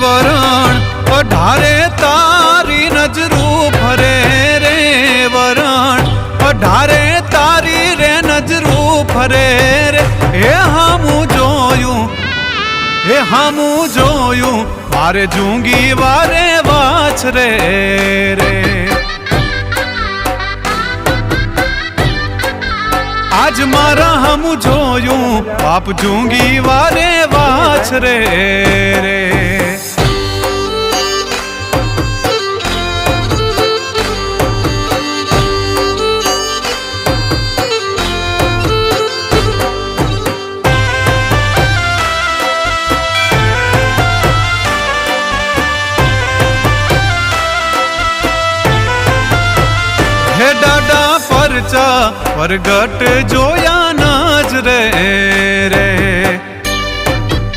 વરણ અઢારે તારી નજરું ફરે રે વરણ અઢારે તારી રે નજરું ફરે રે એ હામું જોયું મારે જૂંગી વારે વાછરે રે આજ મારા હમું જોયું બાપ જૂંગી વારે વાછરે રે હે દાદા પરચા પરગટ જોયા નજરે